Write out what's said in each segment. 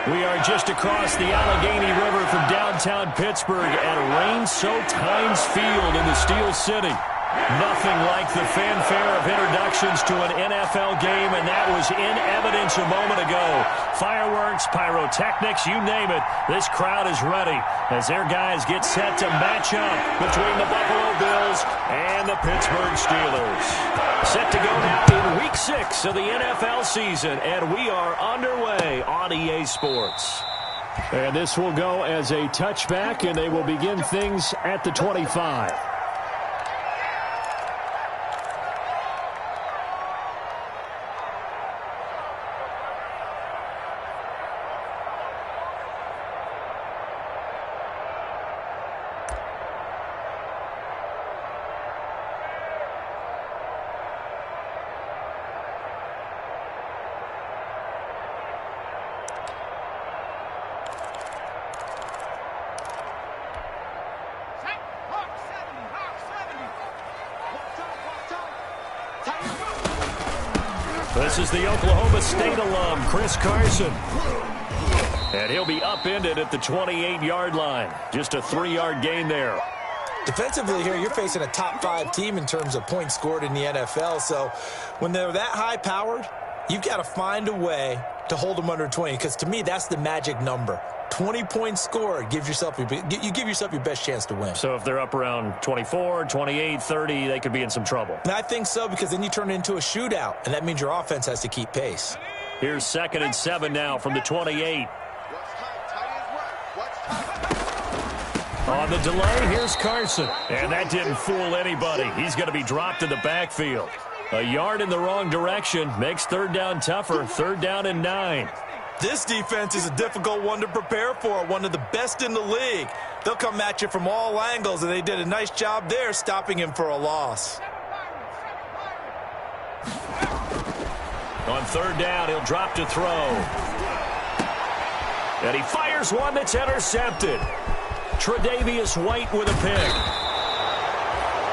We are just across the Allegheny River from downtown Pittsburgh at rain-soaked Heinz Field in the Steel City. Nothing like the fanfare of introductions to an NFL game, and that was in evidence a moment ago. Fireworks, pyrotechnics, you name it. This crowd is ready as their guys get set to match up between the Buffalo Bills and the Pittsburgh Steelers. Set to go now in Week 6 of the NFL season, and we are underway on EA Sports. And this will go as a touchback, and they will begin things at the 25. This is the Oklahoma State alum, Chris Carson. And he'll be upended at the 28-yard line. Just a 3-yard gain there. Defensively here, you're facing a top-5 team in terms of points scored in the NFL. So when they're that high-powered, you've got to find a way to hold them under 20. Because to me, that's the magic number. 20 points scored, you give yourself your best chance to win. So if they're up around 24, 28, 30, they could be in some trouble. And I think so, because then you turn it into a shootout, and that means your offense has to keep pace. Here's 2nd and 7 now from the 28. On the delay, here's Carson. And that didn't fool anybody. He's going to be dropped in the backfield. A yard in the wrong direction makes 3rd down tougher. 3rd down and 9. This defense is a difficult one to prepare for, one of the best in the league. They'll come at you from all angles, and they did a nice job there stopping him for a loss. On 3rd down, he'll drop to throw. And he fires one that's intercepted. Tre'Davious White with a pick.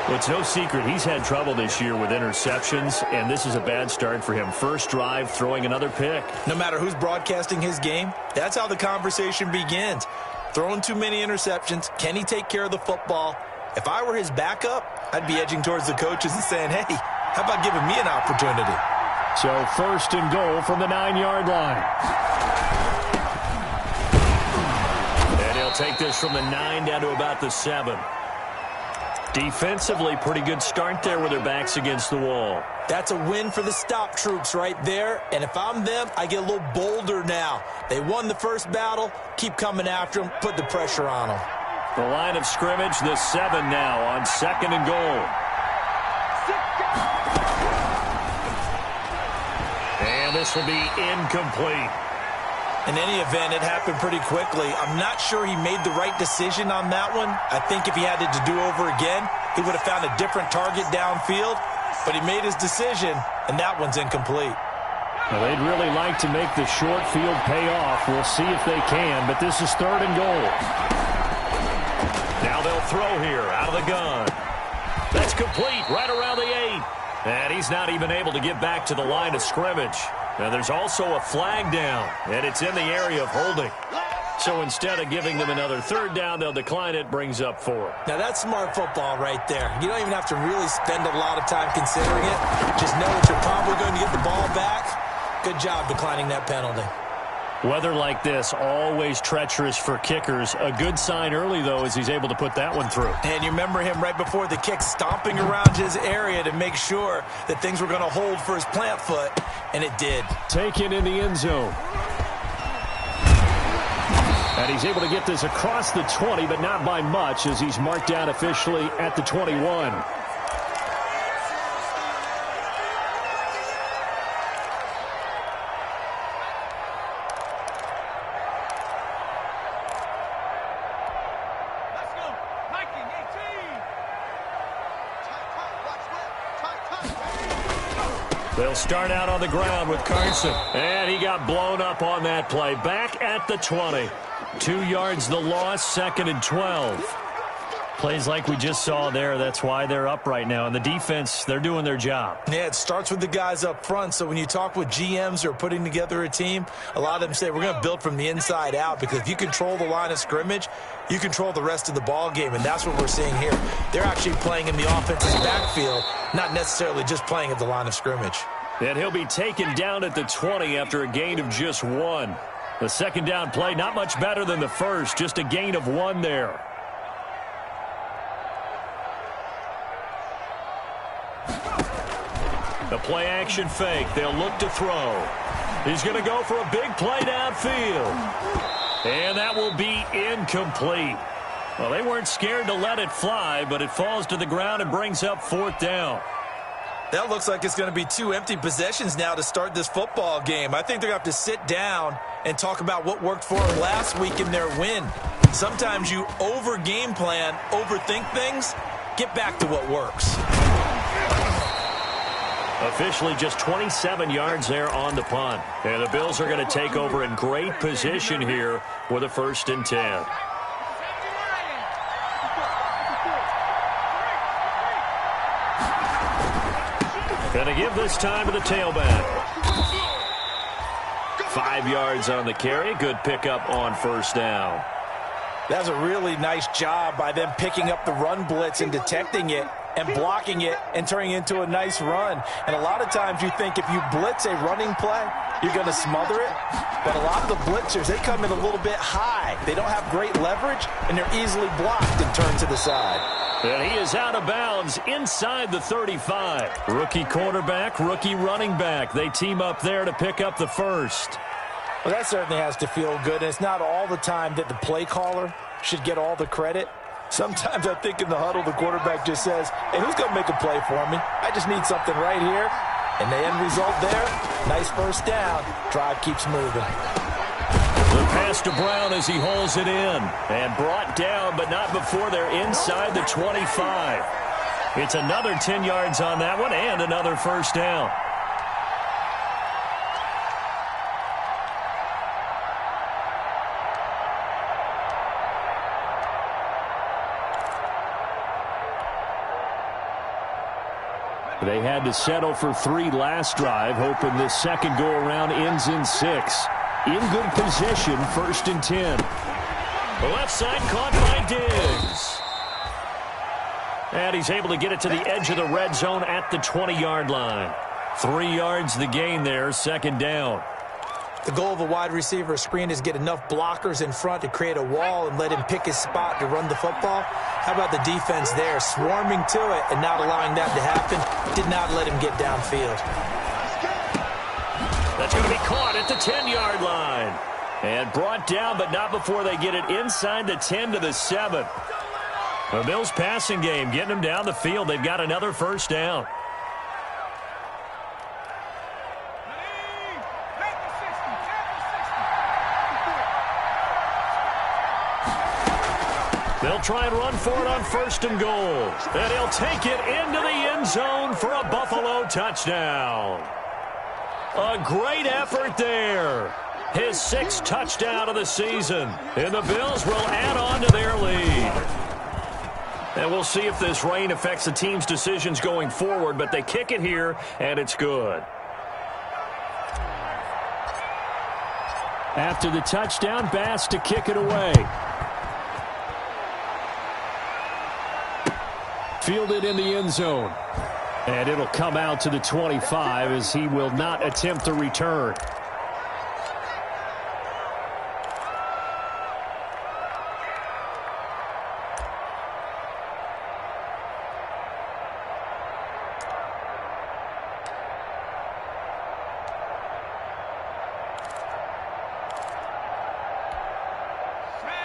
Well, it's no secret he's had trouble this year with interceptions, and this is a bad start for him. First drive, throwing another pick. No matter who's broadcasting his game, that's how the conversation begins. Throwing too many interceptions, can he take care of the football? If I were his backup, I'd be edging towards the coaches and saying, hey, how about giving me an opportunity? So 1st and goal from the 9-yard line. And he'll take this from the 9 down to about the 7. Defensively, pretty good start there with their backs against the wall. That's a win for the stop troops right there. And if I'm them, I get a little bolder now. They won the first battle. Keep coming after them. Put the pressure on them. The line of scrimmage, the 7 now on 2nd and goal. And this will be incomplete. In any event, it happened pretty quickly. I'm not sure he made the right decision on that one. I think if he had it to do over again, he would have found a different target downfield. But he made his decision, and that one's incomplete. Well, they'd really like to make the short field pay off. We'll see if they can, but this is 3rd and goal. Now they'll throw here out of the gun. That's complete right around the 8. And he's not even able to get back to the line of scrimmage. Now there's also a flag down, and it's in the area of holding. So instead of giving them another 3rd down, they'll decline it, brings up 4. Now that's smart football right there. You don't even have to really spend a lot of time considering it. Just know that you're probably going to get the ball back. Good job declining that penalty. Weather like this, always treacherous for kickers. A good sign early, though, as he's able to put that one through. And you remember him right before the kick stomping around his area to make sure that things were going to hold for his plant foot, and it did. Taken in the end zone. And he's able to get this across the 20, but not by much, as he's marked down officially at the 21. They'll start out on the ground with Carson. And he got blown up on that play. Back at the 20. 2 yards the loss, 2nd and 12. Plays like we just saw there, that's why they're up right now. And the defense, they're doing their job. Yeah, it starts with the guys up front. So when you talk with GMs who are putting together a team, a lot of them say we're going to build from the inside out, because if you control the line of scrimmage, you control the rest of the ball game, and that's what we're seeing here. They're actually playing in the offense's backfield, not necessarily just playing at the line of scrimmage. And he'll be taken down at the 20 after a gain of just 1. The second down play, not much better than the first, just a gain of 1 there. The play action fake. They'll look to throw. He's going to go for a big play downfield. And that will be incomplete. Well, they weren't scared to let it fly, but it falls to the ground and brings up 4th down. That looks like it's going to be 2 empty possessions now to start this football game. I think they're going to have to sit down and talk about what worked for them last week in their win. Sometimes you over-game plan, overthink things. Get back to what works. Officially just 27 yards there on the punt. And the Bills are going to take over in great position here with a 1st and 10. Going to give this time to the tailback. 5 yards on the carry. Good pickup on 1st down. That's a really nice job by them picking up the run blitz and detecting it and blocking it and turning it into a nice run. And a lot of times you think if you blitz a running play, you're going to smother it. But a lot of the blitzers, they come in a little bit high. They don't have great leverage, and they're easily blocked and turned to the side. And he is out of bounds inside the 35. Rookie quarterback, rookie running back. They team up there to pick up the 1st. Well, that certainly has to feel good. And it's not all the time that the play caller should get all the credit. Sometimes I think in the huddle, the quarterback just says, hey, who's going to make a play for me? I just need something right here. And the end result there, nice 1st down. Drive keeps moving. The pass to Brown as he holds it in. And brought down, but not before they're inside the 25. It's another 10 yards on that one and another 1st down. They had to settle for 3 last drive, hoping this second go-around ends in 6. In good position, 1st and 10. The left side caught by Diggs. And he's able to get it to the edge of the red zone at the 20-yard line. 3 yards the gain there, 2nd down. The goal of a wide receiver screen is get enough blockers in front to create a wall and let him pick his spot to run the football. How about the defense there, swarming to it and not allowing that to happen? Did not let him get downfield. That's going to be caught at the 10-yard line. And brought down, but not before they get it inside the 10 to the 7. The Bills passing game, getting them down the field. They've got another 1st down. They'll try and run for it on 1st and goal. And he'll take it into the end zone for a Buffalo touchdown. A great effort there. His 6th touchdown of the season. And the Bills will add on to their lead. And we'll see if this rain affects the team's decisions going forward, but they kick it here, and it's good. After the touchdown, Bass to kick it away. Fielded in the end zone. And it'll come out to the 25 as he will not attempt to return.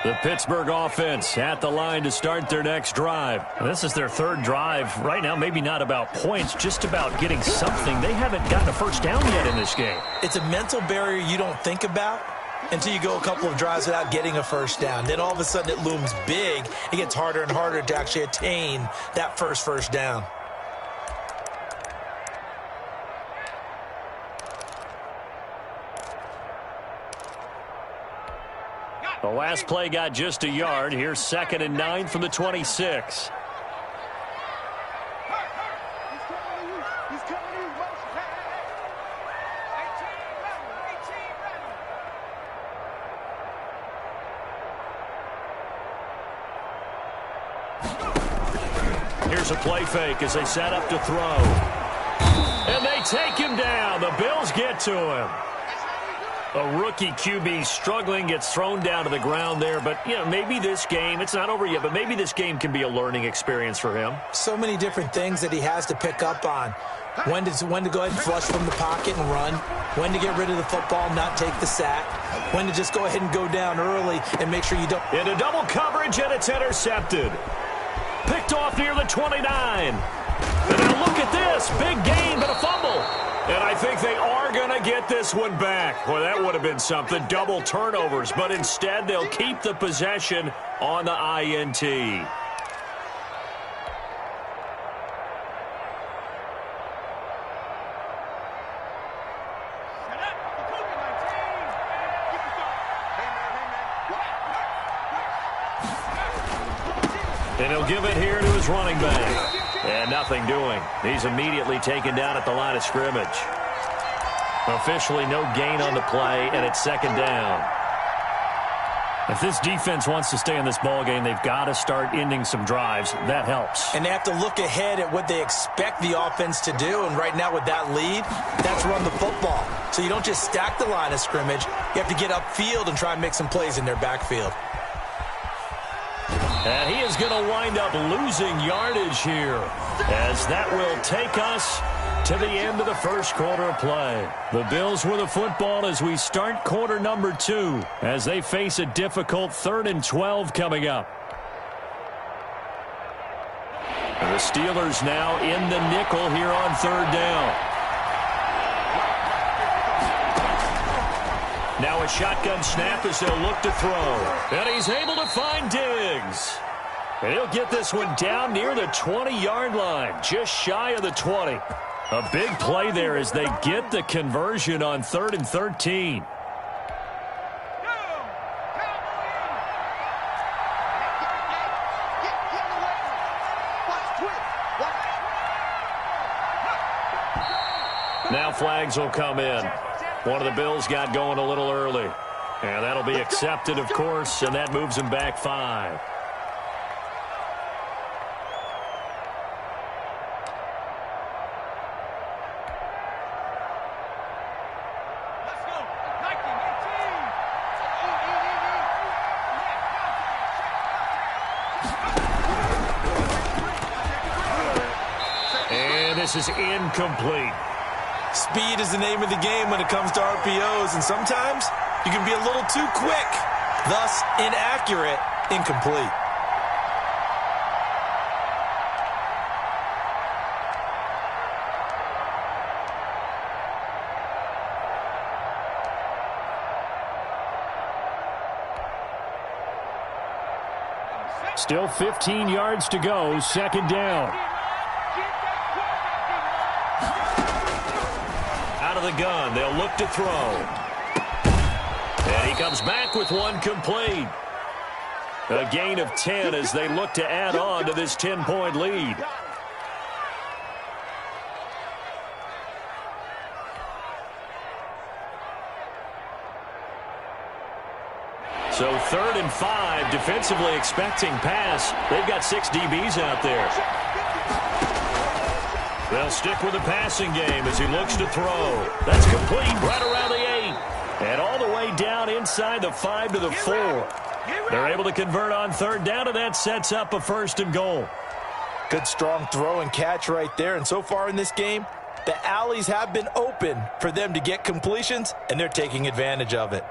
The Pittsburgh offense at the line to start their next drive. This is their 3rd drive. Right now, maybe not about points, just about getting something. They haven't gotten a 1st down yet in this game. It's a mental barrier you don't think about until you go a couple of drives without getting a 1st down. Then all of a sudden it looms big. It gets harder and harder to actually attain that first down. The last play got just a yard. Here's 2nd and 9 from the 26. Here's a play fake as they set up to throw. And they take him down. The Bills get to him. A rookie QB struggling, gets thrown down to the ground there. But, you know, maybe this game, it's not over yet, but maybe this game can be a learning experience for him. So many different things that he has to pick up on. When to go ahead and flush from the pocket and run. When to get rid of the football, not take the sack. When to just go ahead and go down early and make sure you don't. Into double coverage, and it's intercepted. Picked off near the 29. And now look at this. Big gain, but a fumble. And I think they are going to get this one back. Well, that would have been something. Double turnovers. But instead, they'll keep the possession on the INT. And he'll give it here to his running back. And nothing doing. He's immediately taken down at the line of scrimmage. Officially no gain on the play, and it's 2nd down. If this defense wants to stay in this ballgame, they've got to start ending some drives. That helps. And they have to look ahead at what they expect the offense to do. And right now with that lead, that's run the football. So you don't just stack the line of scrimmage. You have to get upfield and try and make some plays in their backfield. And he is going to wind up losing yardage here, as that will take us to the end of the first quarter of play. The Bills with the football as we start quarter number 2, as they face a difficult 3rd and 12 coming up. And the Steelers now in the nickel here on 3rd down. Now a shotgun snap as they'll look to throw. And he's able to find Diggs. And he'll get this one down near the 20-yard line, just shy of the 20. A big play there as they get the conversion on 3rd and 13. Now flags will come in. One of the Bills got going a little early. And that'll be accepted, of course, and that moves him back 5. And this is incomplete. Speed is the name of the game when it comes to RPOs, and sometimes you can be a little too quick, thus inaccurate, incomplete. Still 15 yards to go, 2nd down. Out of the gun, they'll look to throw. And he comes back with one complete. A gain of 10 as they look to add on to this 10-point lead. So 3rd and 5, defensively expecting pass. They've got 6 DBs out there. They'll stick with the passing game as he looks to throw. That's complete right around the 8. And all the way down inside the 5 to the 4. They're able to convert on 3rd down, and that sets up a 1st and goal. Good strong throw and catch right there. And so far in this game, the alleys have been open for them to get completions, and they're taking advantage of it.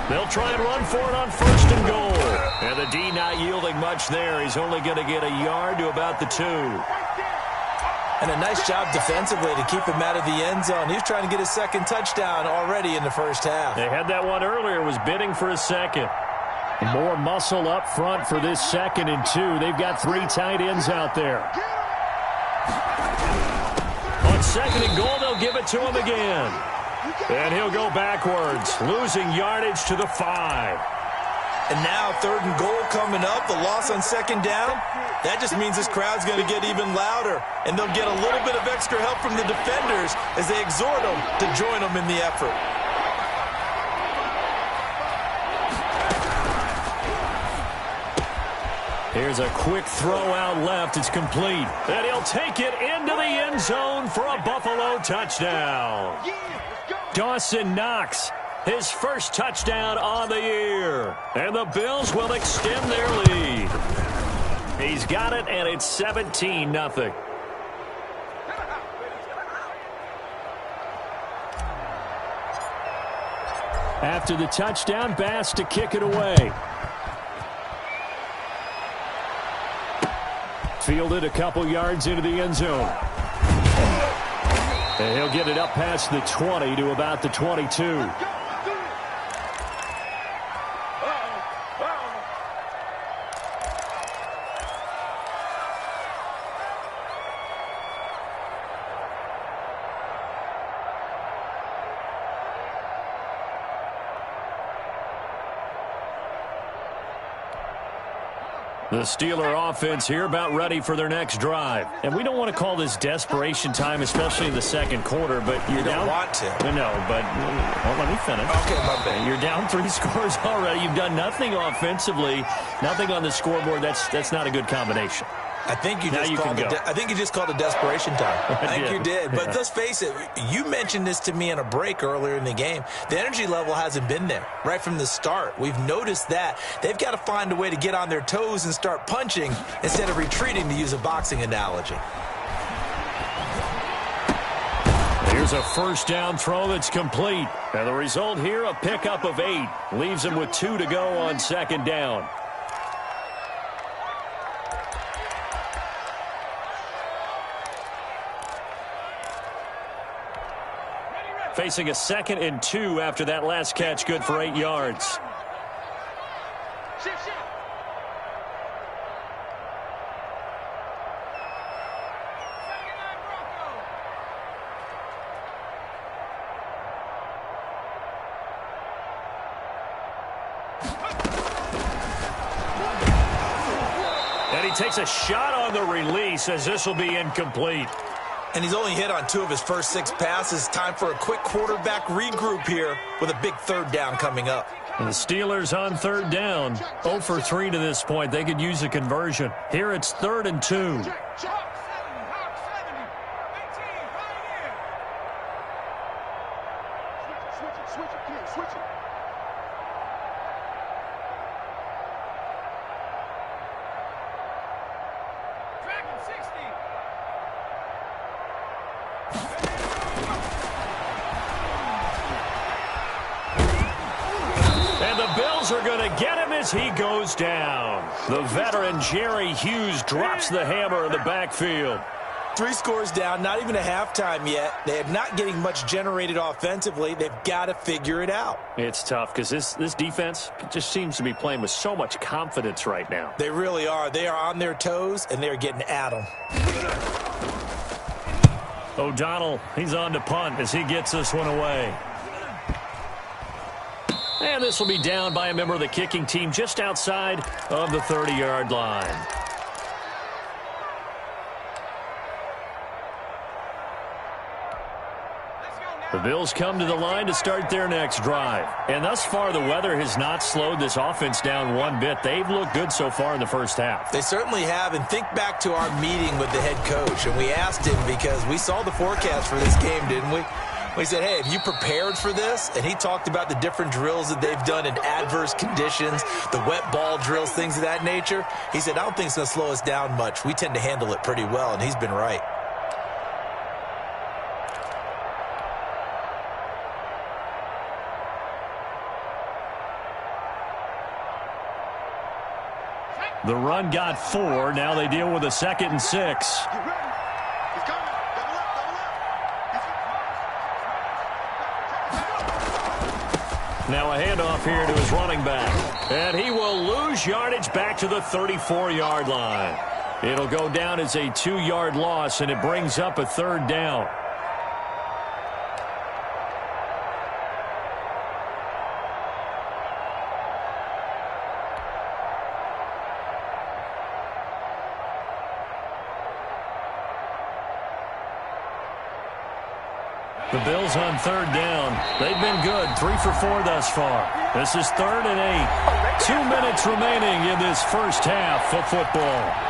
They'll try and run for it on 1st and goal. And the D not yielding much there. He's only going to get a yard to about the 2. And a nice job defensively to keep him out of the end zone. He was trying to get his second touchdown already in the first half. They had that one earlier, was bidding for a second. More muscle up front for this 2nd and 2. They've got 3 tight ends out there. On 2nd and goal, they'll give it to him again. And he'll go backwards, losing yardage to the 5. And now 3rd and goal coming up, the loss on 2nd down. That just means this crowd's going to get even louder. And they'll get a little bit of extra help from the defenders as they exhort them to join them in the effort. Here's a quick throw out left. It's complete. And he'll take it into the end zone for a Buffalo touchdown. Dawson Knox, his first touchdown on the year. And the Bills will extend their lead. He's got it, and it's 17-0. After the touchdown, Bass to kick it away. Fielded a couple yards into the end zone. And he'll get it up past the 20 to about the 22. The Steeler offense here about ready for their next drive. And we don't want to call this desperation time, especially in the 2nd quarter, but you're you down. Don't want to. No, but well, let me finish. Okay, my bad. You're down 3 scores already. You've done nothing offensively, nothing on the scoreboard. That's not a good combination. I think you just called it desperation time. I think you did. But let's face it, you mentioned this to me in a break earlier in the game. The energy level hasn't been there right from the start. We've noticed that. They've got to find a way to get on their toes and start punching instead of retreating, to use a boxing analogy. Here's a first down throw that's complete. And the result here, a pickup of 8. Leaves them with 2 to go on 2nd down. Facing a 2nd and 2 after that last catch, good for 8 yards. And he takes a shot on the release as this will be incomplete. And he's only hit on 2 of his first 6 passes. Time for a quick quarterback regroup here with a big 3rd down coming up. And the Steelers on 3rd down. 0 for 3 to this point. They could use a conversion. Here it's 3rd and 2. Are going to get him as he goes down. The veteran Jerry Hughes drops the hammer in the backfield. 3 scores down, not even a halftime yet. They are not getting much generated offensively. They've got to figure it out. It's tough because this defense just seems to be playing with so much confidence right now. They really are. They are on their toes, and they're getting at them. O'Donnell, he's on to punt as he gets this one away. And this will be down by a member of the kicking team just outside of the 30-yard line. The Bills come to the line to start their next drive. And thus far, the weather has not slowed this offense down one bit. They've looked good so far in the first half. They certainly have. And think back to our meeting with the head coach. And we asked him because we saw the forecast for this game, didn't we? We said, hey, have you prepared for this? And he talked about the different drills that they've done in adverse conditions, the wet ball drills, things of that nature. He said, I don't think it's going to slow us down much. We tend to handle it pretty well, and he's been right. The run got 4. Now they deal with a 2nd and 6. He's coming. Now a handoff here to his running back. And he will lose yardage back to the 34-yard line. It'll go down as a 2-yard loss, and it brings up a third down. The Bills on third down. They've been good, 3 for 4 thus far. This is 3rd and 8. 2 minutes remaining in this first half of football.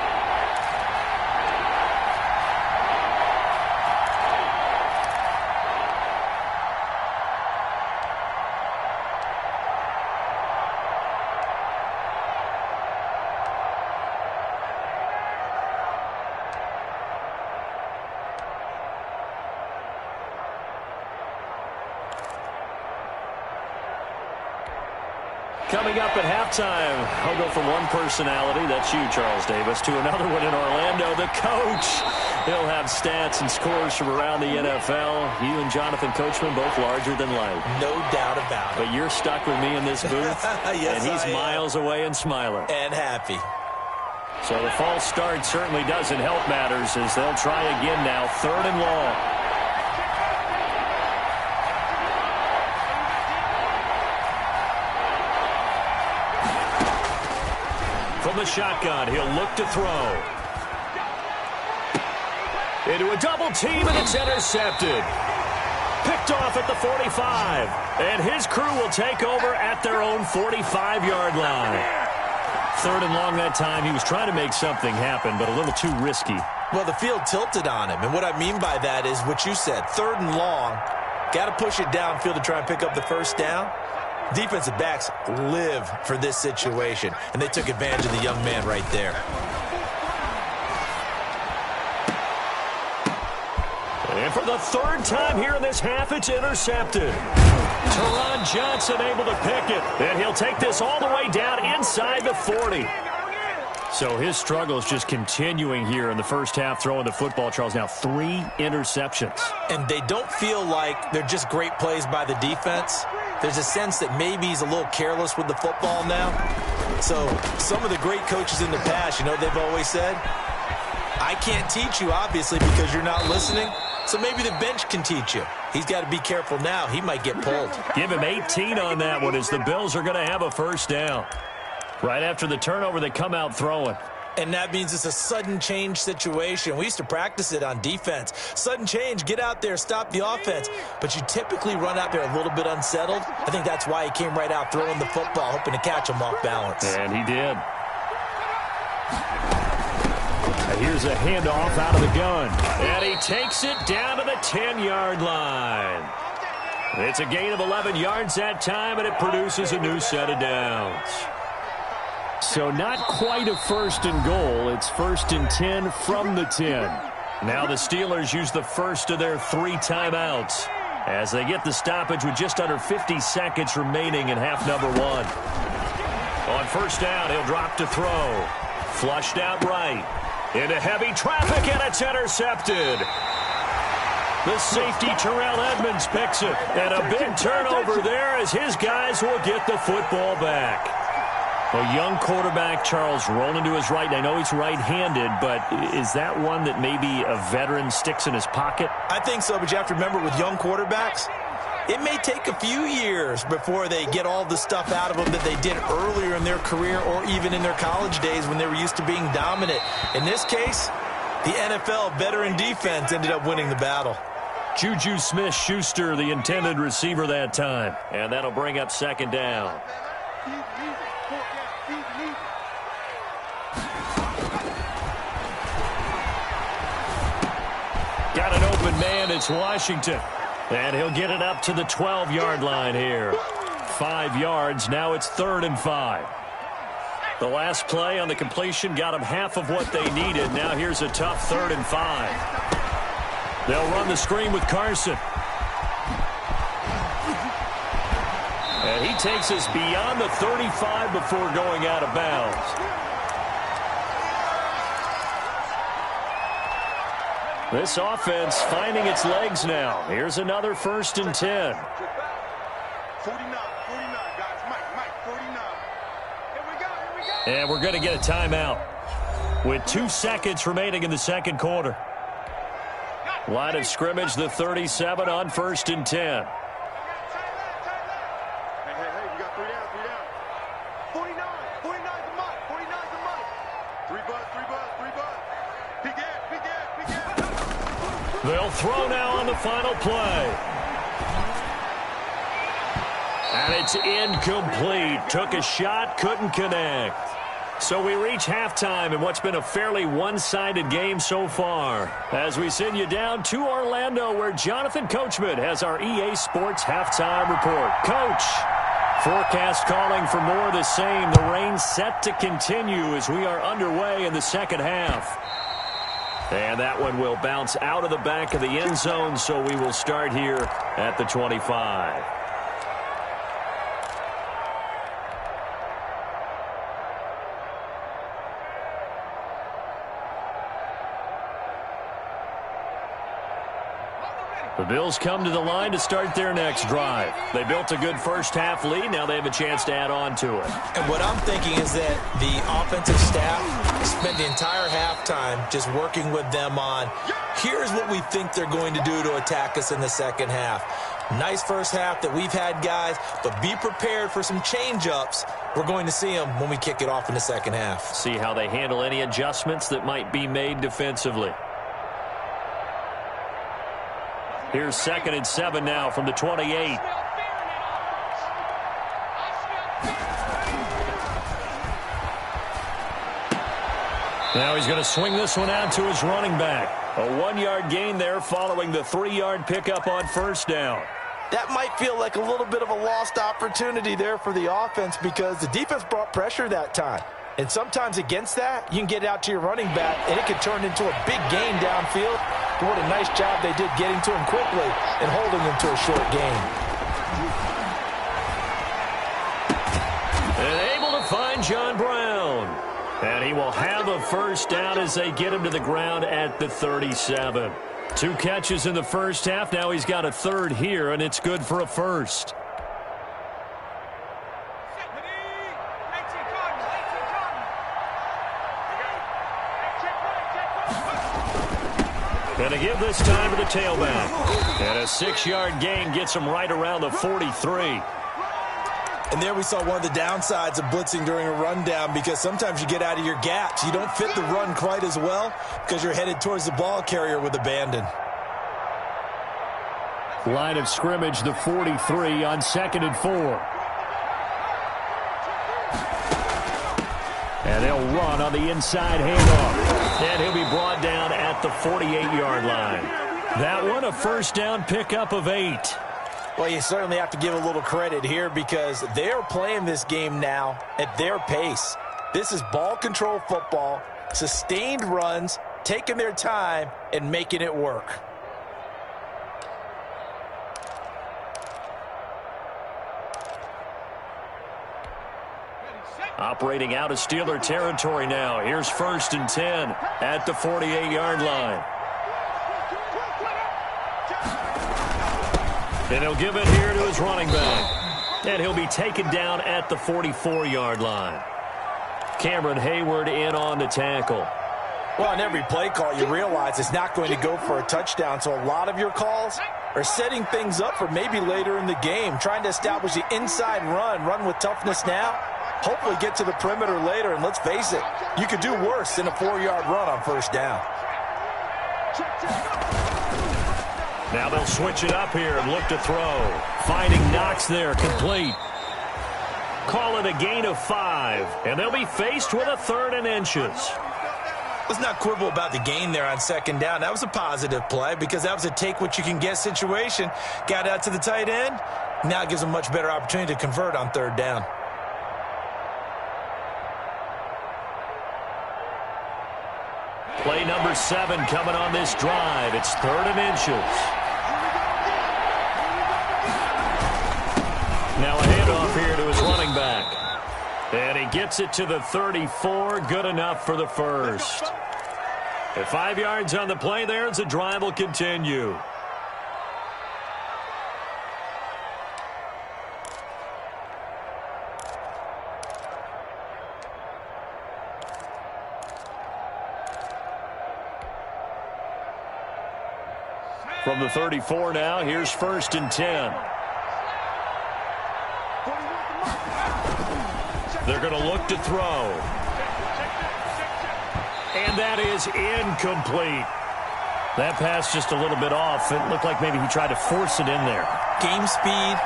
Coming up at halftime, I'll go from one personality, that's you, Charles Davis, to another one in Orlando, the coach. He'll have stats and scores from around the NFL. You and Jonathan Coachman both larger than life. No doubt about it. But you're stuck with me in this booth, yes, and he's miles away and smiling. And happy. So the false start certainly doesn't help matters as they'll try again now, 3rd and long. From the shotgun, he'll look to throw. Into a double team, and it's intercepted. Picked off at the 45. And his crew will take over at their own 45-yard line. 3rd and long that time. He was trying to make something happen, but a little too risky. Well, the field tilted on him. And what I mean by that is what you said. 3rd and long. Got to push it downfield to try and pick up the first down. Defensive backs live for this situation, and they took advantage of the young man right there. And for the 3rd time here in this half, it's intercepted. Teron Johnson able to pick it, and he'll take this all the way down inside the 40. So his struggle is just continuing here in the first half, throwing the football, Charles. Now 3 interceptions. And they don't feel like they're just great plays by the defense. There's a sense that maybe he's a little careless with the football now. So some of the great coaches in the past, you know, they've always said, I can't teach you, obviously, because you're not listening. So maybe the bench can teach you. He's got to be careful now. He might get pulled. Give him 18 on that one as the Bills are going to have a first down. Right after the turnover, they come out throwing. And that means it's a sudden change situation. We used to practice it on defense. Sudden change, get out there, stop the offense. But you typically run out there a little bit unsettled. I think that's why he came right out throwing the football, hoping to catch him off balance. And he did. And here's a handoff out of the gun. And he takes it down to the 10-yard line. It's a gain of 11 yards that time, and it produces a new set of downs. So not quite a 1st and goal. It's 1st and 10 from the 10. Now the Steelers use the first of their 3 timeouts as they get the stoppage with just under 50 seconds remaining in half number 1. On first down, he'll drop to throw. Flushed out right. Into heavy traffic, and it's intercepted. The safety, Terrell Edmonds, picks it. And a big turnover there as his guys will get the football back. A young quarterback, Charles, rolling to his right. I know he's right-handed, but is that one that maybe a veteran sticks in his pocket? I think so, but you have to remember with young quarterbacks, it may take a few years before they get all the stuff out of them that they did earlier in their career or even in their college days when they were used to being dominant. In this case, the NFL veteran defense ended up winning the battle. Juju Smith-Schuster, the intended receiver that time. And that'll bring up 2nd down. Got an open man, it's Washington. And he'll get it up to the 12-yard line here. 5 yards, now it's 3rd and 5. The last play on the completion got them half of what they needed. Now here's a tough 3rd and 5. They'll run the screen with Carson. And he takes us beyond the 35 before going out of bounds. This offense finding its legs now. Here's another 1st and 10. 49, guys. Mike, 49. Here we go. And we're going to get a timeout with 2 seconds remaining in the second quarter. Line of scrimmage, the 37 on 1st and 10. Hey, we got 3 down. 49 the Mike. 49 the Mike. 3 bud. Peek in. They'll throw now on the final play. And it's incomplete. Took a shot, couldn't connect. So we reach halftime in what's been a fairly one-sided game so far. As we send you down to Orlando, where Jonathan Coachman has our EA Sports halftime report. Coach, forecast calling for more of the same. The rain set to continue as we are underway in the second half. And that one will bounce out of the back of the end zone, so we will start here at the 25. The Bills come to the line to start their next drive. They built a good first-half lead. Now they have a chance to add on to it. And what I'm thinking is that the offensive staff spent the entire halftime just working with them on, here's what we think they're going to do to attack us in the second half. Nice first half that we've had, guys, but be prepared for some change-ups. We're going to see them when we kick it off in the second half. See how they handle any adjustments that might be made defensively. Here's 2nd and 7 now from the 28. Now he's going to swing this one out to his running back. A 1-yard gain there following the 3-yard pickup on first down. That might feel like a little bit of a lost opportunity there for the offense because the defense brought pressure that time. And sometimes against that, you can get out to your running back, and it can turn into a big gain downfield. But what a nice job they did getting to him quickly and holding him to a short gain. And able to find John Brown. And he will have a first down as they get him to the ground at the 37. 2 catches in the first half. Now he's got a third here, and it's good for a first. And to give this time to the tailback. And a 6-yard gain gets him right around the 43. And there we saw one of the downsides of blitzing during a rundown because sometimes you get out of your gaps. You don't fit the run quite as well because you're headed towards the ball carrier with abandon. Line of scrimmage, the 43 on 2nd and 4. And they'll run on the inside handoff. And he'll be brought down at the 48-yard line. That one, a first down pickup of 8. Well, you certainly have to give a little credit here because they're playing this game now at their pace. This is ball control football, sustained runs, taking their time, and making it work. Operating out of Steeler territory now. Here's 1st and 10 at the 48-yard line. And he'll give it here to his running back. And he'll be taken down at the 44-yard line. Cameron Hayward in on the tackle. Well, on every play call, you realize it's not going to go for a touchdown. So a lot of your calls are setting things up for maybe later in the game, trying to establish the inside run with toughness now. Hopefully get to the perimeter later, and let's face it, you could do worse than a 4-yard run on first down. Now they'll switch it up here and look to throw. Finding Knox there, complete. Call it a gain of 5, and they'll be faced with a 3rd and inches. Let's not quibble about the gain there on 2nd down. That was a positive play because that was a take-what-you-can-get situation. Got out to the tight end. Now it gives them a much better opportunity to convert on 3rd down. Play number 7 coming on this drive. It's 3rd and inches. Now a handoff here to his running back. And he gets it to the 34. Good enough for the first. At 5 yards on the play there as the drive will continue. From the 34 now, here's 1st and 10. They're going to look to throw. And that is incomplete. That pass just a little bit off. It looked like maybe he tried to force it in there. Game speed,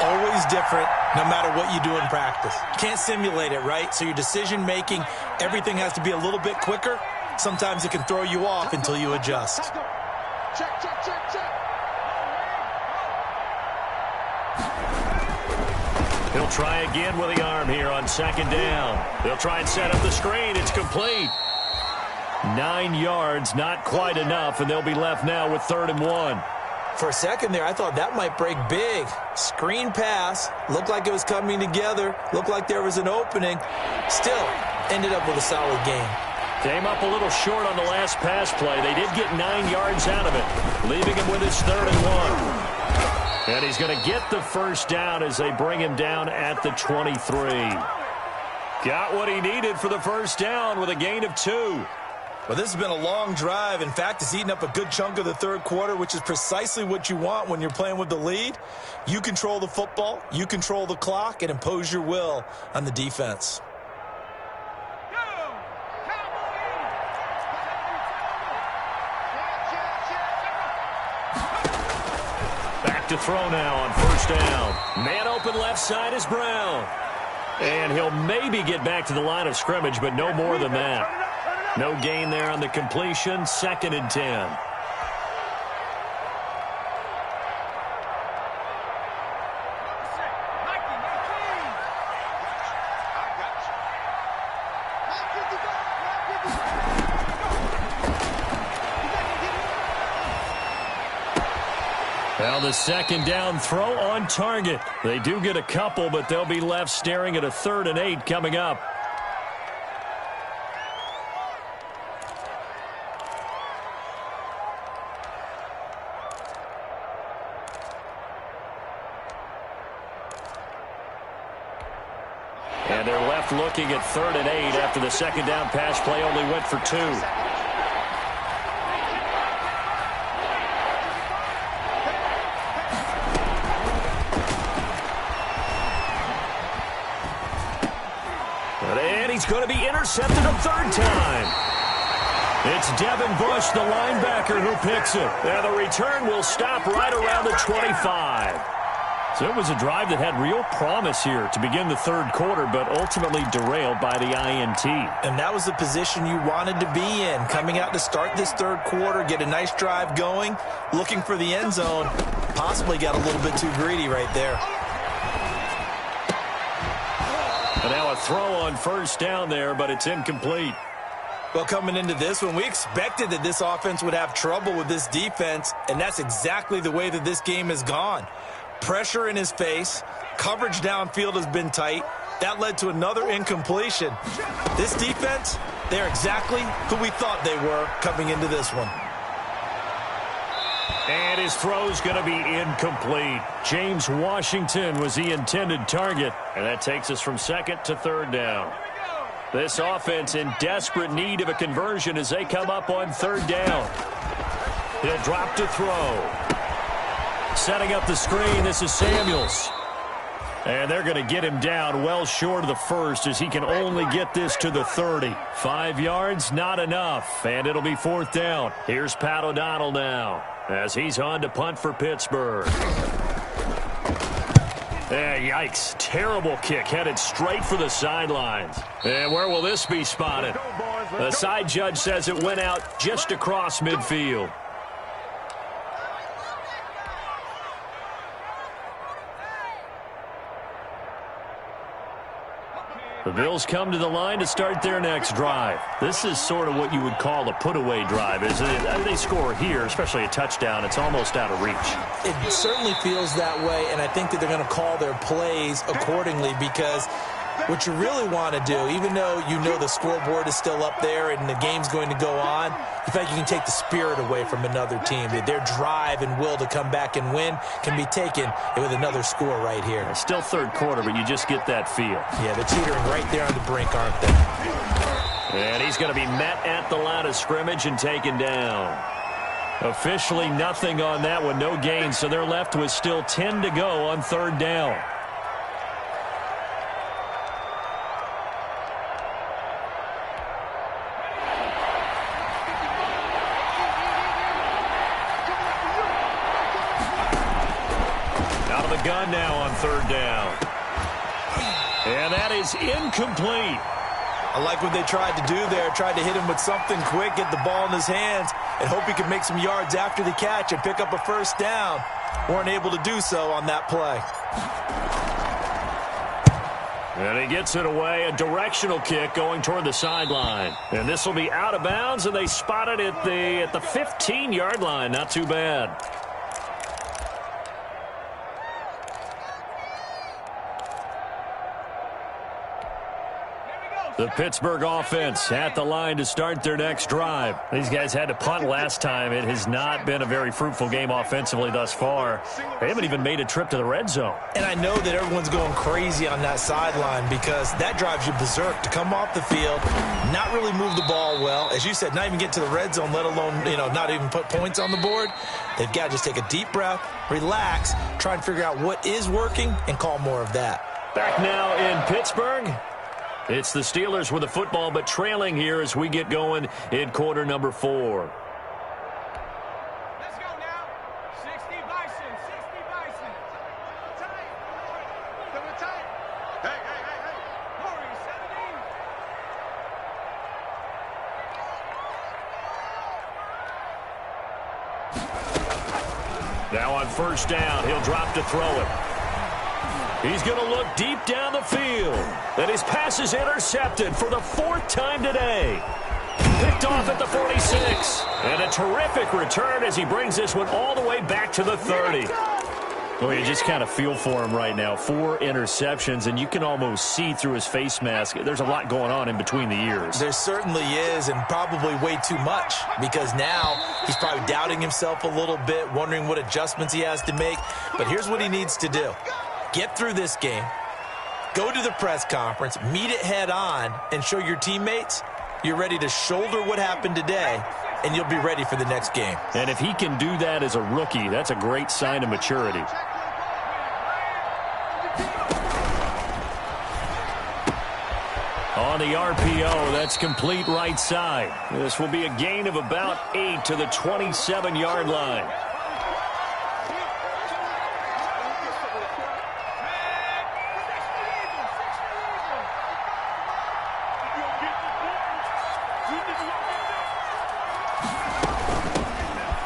always different, no matter what you do in practice. You can't simulate it, right? So your decision-making, everything has to be a little bit quicker. Sometimes it can throw you off until you adjust. Check, check, check, check. He'll try again with the arm here on 2nd down. They'll try and set up the screen. It's complete. 9 yards, not quite enough, and they'll be left now with 3rd and 1. For a second there, I thought that might break big. Screen pass, looked like it was coming together, looked like there was an opening. Still, ended up with a solid game. Came up a little short on the last pass play. They did get 9 yards out of it, leaving him with his 3rd and 1. And he's going to get the 1st down as they bring him down at the 23. Got what he needed for the 1st down with a gain of 2. Well, this has been a long drive. In fact, it's eaten up a good chunk of the 3rd quarter, which is precisely what you want when you're playing with the lead. You control the football, you control the clock, and impose your will on the defense. Back to throw now on 1st down. Man open left side is Brown. And he'll maybe get back to the line of scrimmage, but no more than that. No gain there on the completion. 2nd and 10. Well, the 2nd down throw on target. They do get a couple, but they'll be left staring at a 3rd and 8 coming up. And they're left looking at 3rd and 8 after the 2nd down pass play only went for 2. And he's going to be intercepted a 3rd time. It's Devin Bush, the linebacker, who picks it. And the return will stop right around the 25. So it was a drive that had real promise here to begin the 3rd quarter, but ultimately derailed by the INT. And that was the position you wanted to be in, coming out to start this 3rd quarter, get a nice drive going, looking for the end zone. Possibly got a little bit too greedy right there. And now a throw on 1st down there, but it's incomplete. Well, coming into this one, we expected that this offense would have trouble with this defense, and that's exactly the way that this game has gone. Pressure in his face, coverage downfield has been tight. That led to another incompletion. This defense, they're exactly who we thought they were coming into this one. And his throw's going to be incomplete. James Washington was the intended target, and that takes us from 2nd to 3rd down. This offense in desperate need of a conversion as they come up on 3rd down. He'll drop to throw. Setting up the screen, this is Samuels. And they're going to get him down well short of the 1st as he can only get this to the 30. 5 yards, not enough, and it'll be 4th down. Here's Pat O'Donnell now as he's on to punt for Pittsburgh. Yikes, terrible kick headed straight for the sidelines. And where will this be spotted? The side judge says it went out just across midfield. The Bills come to the line to start their next drive. This is sort of what you would call a put-away drive, isn't it? They score here, especially a touchdown. It's almost out of reach. It certainly feels that way, and I think that they're going to call their plays accordingly because what you really want to do, even though you know the scoreboard is still up there and the game's going to go on, in fact, you can take the spirit away from another team. Their drive and will to come back and win can be taken with another score right here. It's still 3rd quarter, but you just get that feel. Yeah, they're teetering right there on the brink, aren't they? And he's going to be met at the line of scrimmage and taken down. Officially nothing on that one, no gain, so they're left with still 10 to go on third down. Out of the gun now on third down. And that is incomplete. I like what they tried to do there, tried to hit him with something quick, get the ball in his hands, and hope he could make some yards after the catch and pick up a first down. Weren't able to do so on that play. And he gets it away, a directional kick going toward the sideline. And this will be out of bounds, and they spot it at the 15-yard line. Not too bad. The Pittsburgh offense at the line to start their next drive. These guys had to punt last time. It has not been a very fruitful game offensively thus far. They haven't even made a trip to the red zone. And I know that everyone's going crazy on that sideline because that drives you berserk to come off the field, not really move the ball well. As you said, not even get to the red zone, let alone, not even put points on the board. They've got to just take a deep breath, relax, try and figure out what is working, and call more of that. Back now in Pittsburgh. It's the Steelers with the football, but trailing here as we get going in quarter number 4. Let's go now. 60 Bison, 60 Bison. Tight. Coming tight. Hey. Corey, 17. Now on first down, he'll drop to throw it. He's going to look deep down the field. And his pass is intercepted for the 4th time today. Picked off at the 46. And a terrific return as he brings this one all the way back to the 30. Well, you just kind of feel for him right now. 4 interceptions, and you can almost see through his face mask. There's a lot going on in between the ears. There certainly is, and probably way too much, because now he's probably doubting himself a little bit, wondering what adjustments he has to make. But here's what he needs to do. Get through this game, go to the press conference, meet it head on, and show your teammates you're ready to shoulder what happened today, and you'll be ready for the next game. And if he can do that as a rookie, that's a great sign of maturity. On the RPO, that's complete right side. This will be a gain of about 8 to the 27-yard line.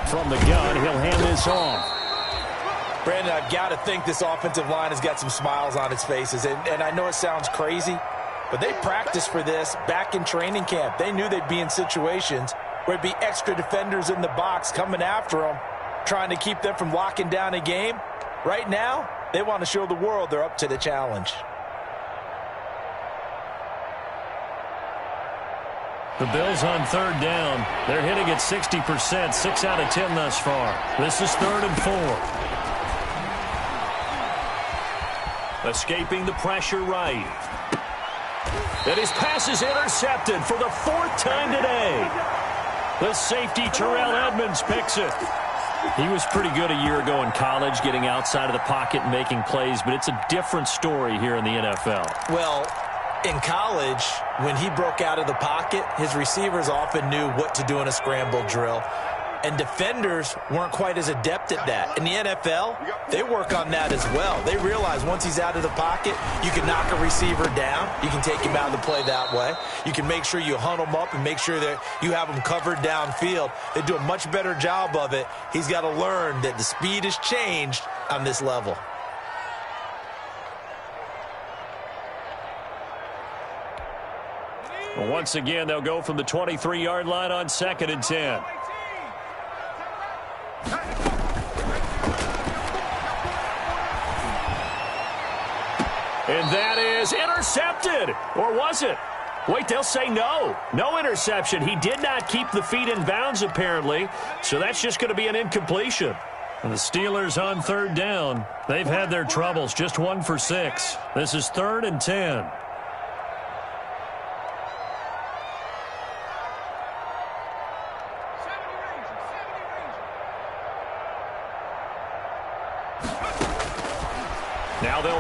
From the gun, he'll hand this off. Brandon, I've got to think this offensive line has got some smiles on its faces. And I know it sounds crazy, but they practiced for this back in training camp. They knew they'd be in situations where it'd be extra defenders in the box coming after them, trying to keep them from locking down a game. Right now, they want to show the world they're up to the challenge. The Bills on third down. They're hitting at 60%, 6 out of 10 thus far. This is 3rd and 4. Escaping the pressure right. And his pass is intercepted for the 4th time today. The safety, Terrell Edmonds, picks it. He was pretty good a year ago in college, getting outside of the pocket and making plays, but it's a different story here in the NFL. Well, in college, when he broke out of the pocket, his receivers often knew what to do in a scramble drill. And defenders weren't quite as adept at that. In the NFL, they work on that as well. They realize once he's out of the pocket, you can knock a receiver down. You can take him out of the play that way. You can make sure you hunt him up and make sure that you have him covered downfield. They do a much better job of it. He's got to learn that the speed has changed on this level. Well, once again, they'll go from the 23-yard line on 2nd and 10. And that is intercepted. Or was it? Wait, they'll say no. No interception. He did not keep the feet in bounds, apparently. So that's just going to be an incompletion. And the Steelers on third down. They've had their troubles. Just 1 for 6. This is 3rd and 10.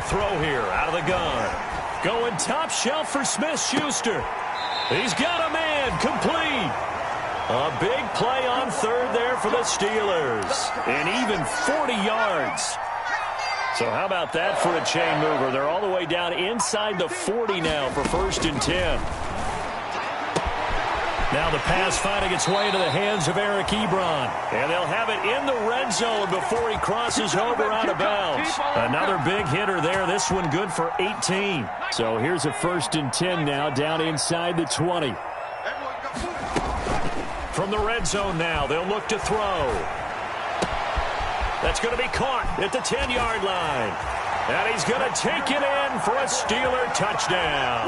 throw here out of the gun. Going top shelf for Smith-Schuster. He's got a man complete. A big play on third there for the Steelers. And even 40 yards. So how about that for a chain mover? They're all the way down inside the 40 now for 1st and 10. Now the pass finding its way to the hands of Eric Ebron. And they'll have it in the red zone before he crosses over out of bounds. Another big hitter there. This one good for 18. So here's a 1st and 10 now down inside the 20. From the red zone now, they'll look to throw. That's going to be caught at the 10-yard line. And he's going to take it in for a Steeler touchdown.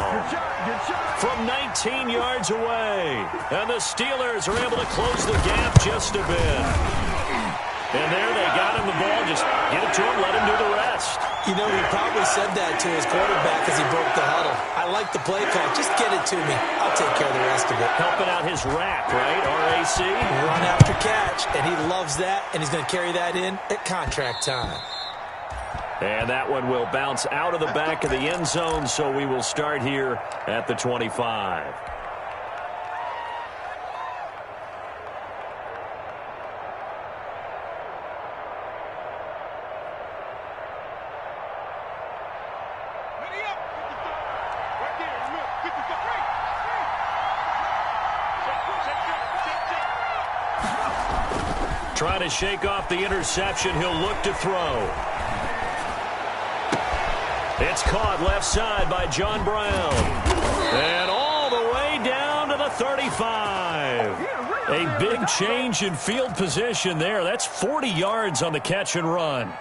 From 19 yards away. And the Steelers are able to close the gap just a bit. And there they got him the ball. Just get it to him, let him do the rest. You know, he probably said that to his quarterback as he broke the huddle. I like the play call. Just get it to me. I'll take care of the rest of it. Helping out his rack, right? RAC. Run after catch. And he loves that. And he's going to carry that in at contract time. And that one will bounce out of the back of the end zone, so we will start here at the 25. Trying to shake off the interception. He'll look to throw. It's caught left side by John Brown. And all the way down to the 35. A big change in field position there. That's 40 yards on the catch and run.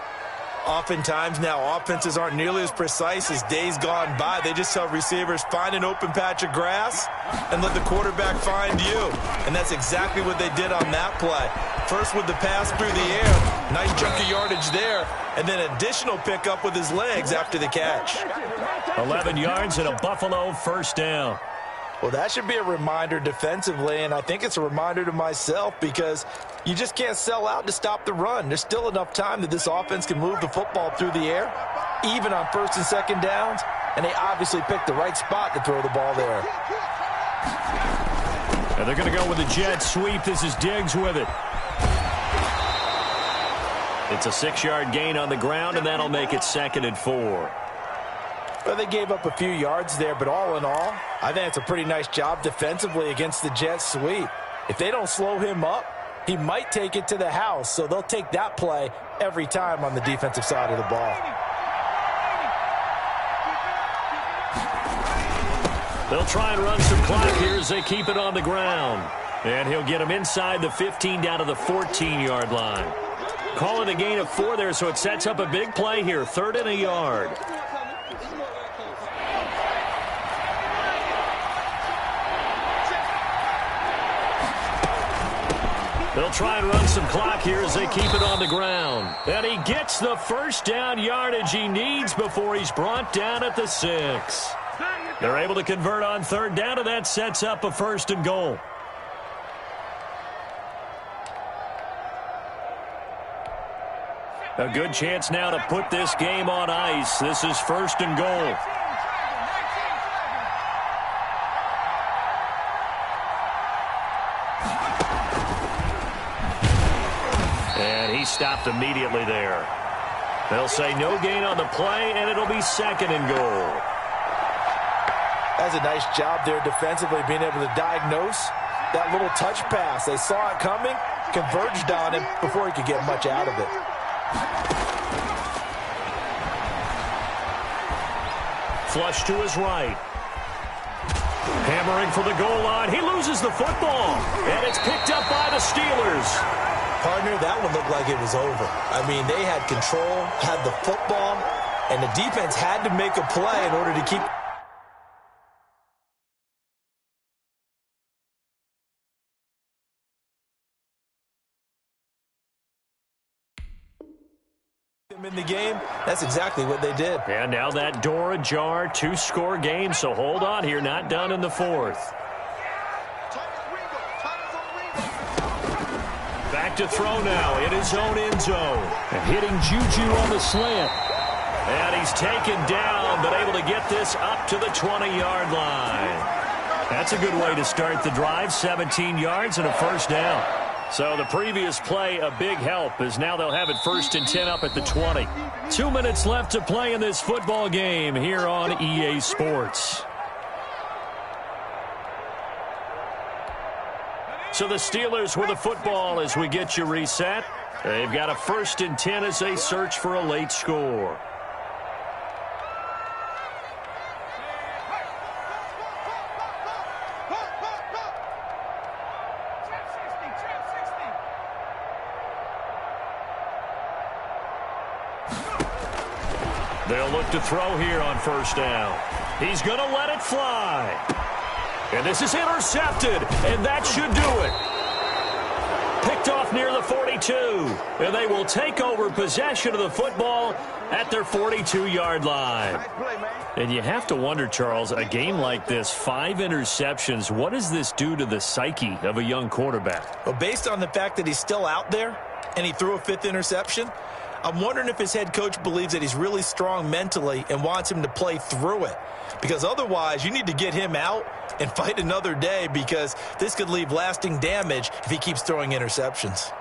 Oftentimes now, offenses aren't nearly as precise as days gone by. They just tell receivers, find an open patch of grass and let the quarterback find you. And that's exactly what they did on that play. First with the pass through the air. Nice chunk of yardage there. And then additional pickup with his legs after the catch. 11 yards and a Buffalo 1st down. Well, that should be a reminder defensively, and I think it's a reminder to myself because you just can't sell out to stop the run. There's still enough time that this offense can move the football through the air, even on 1st and 2nd downs, and they obviously picked the right spot to throw the ball there. And they're going to go with a jet sweep. This is Diggs with it. It's a 6-yard gain on the ground, and that'll make it 2nd and 4. Well, they gave up a few yards there, but all in all, I think it's a pretty nice job defensively against the jet sweep. If they don't slow him up, he might take it to the house, so they'll take that play every time on the defensive side of the ball. They'll try and run some clock here as they keep it on the ground. And he'll get him inside the 15 down to the 14-yard line. Calling a gain of 4 there, so it sets up a big play here. 3rd and a yard. They'll try and run some clock here as they keep it on the ground. And he gets the 1st down yardage he needs before he's brought down at the 6. They're able to convert on 3rd down, and that sets up a 1st and goal. A good chance now to put this game on ice. This is 1st and goal. And he stopped immediately there. They'll say no gain on the play, and it'll be 2nd and goal. That's a nice job there defensively, being able to diagnose that little touch pass. They saw it coming, converged on him before he could get much out of it. Flush to his right. Hammering for the goal line. He loses the football, and it's picked up by the Steelers. Partner, that one looked like it was over. I mean, they had control, had the football, and the defense had to make a play in order to keep them in the game. That's exactly what they did. And now that door ajar, 2-score game, so hold on here, not done in the 4th. Back to throw now in his own end zone. And hitting Juju on the slant. And he's taken down, but able to get this up to the 20-yard line. That's a good way to start the drive, 17 yards and a first down. So the previous play, a big help, as now they'll have it 1st and 10 up at the 20. 2 minutes left to play in this football game here on EA Sports. So the Steelers with the football as we get you reset. They've got a 1st and 10 as they search for a late score. They'll look to throw here on 1st down. He's going to let it fly. And this is intercepted, and that should do it. Picked off near the 42, and they will take over possession of the football at their 42-yard line. And you have to wonder, Charles, a game like this, 5 interceptions, what does this do to the psyche of a young quarterback? Well, based on the fact that he's still out there and he threw a 5th interception, I'm wondering if his head coach believes that he's really strong mentally and wants him to play through it. Because otherwise, you need to get him out and fight another day, because this could leave lasting damage if he keeps throwing interceptions.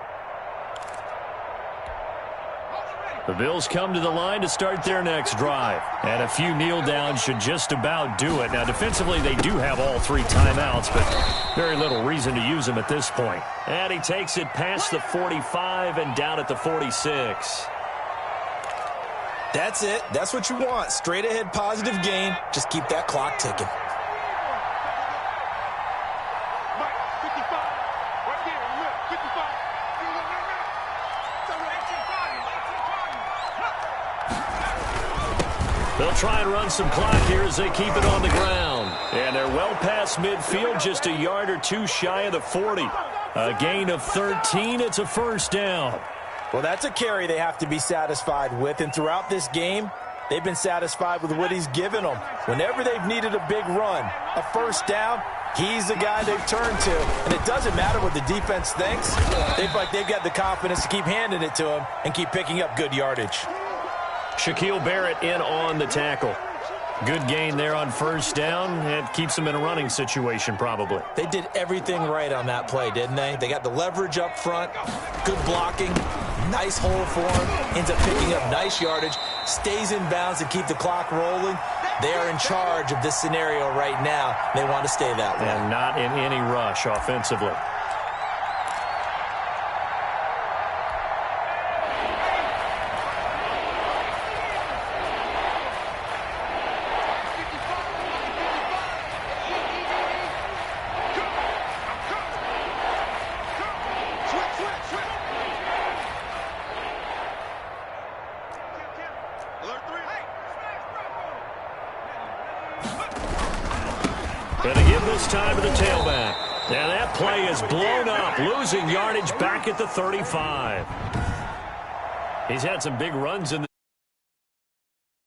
The Bills come to the line to start their next drive. And a few kneel downs should just about do it. Now, defensively, they do have all 3 timeouts, but very little reason to use them at this point. And he takes it past the 45 and down at the 46. That's it. That's what you want. Straight ahead positive gain. Just keep that clock ticking. They'll try and run some clock here as they keep it on the ground. And they're well past midfield, just a yard or 2 shy of the 40. A gain of 13. It's a 1st down. Well, that's a carry they have to be satisfied with. And throughout this game, they've been satisfied with what he's given them. Whenever they've needed a big run, a 1st down, he's the guy they've turned to. And it doesn't matter what the defense thinks. They feel like they've got the confidence to keep handing it to him and keep picking up good yardage. Shaquille Barrett in on the tackle. Good gain there on 1st down. It keeps them in a running situation probably. They did everything right on that play, didn't they? They got the leverage up front, good blocking, nice hole for him, ends up picking up nice yardage, stays in bounds to keep the clock rolling. They are in charge of this scenario right now. They want to stay that way. And not in any rush offensively. Going to give this time to the tailback. And that play is blown up, losing yardage back at the 35. He's had some big runs in the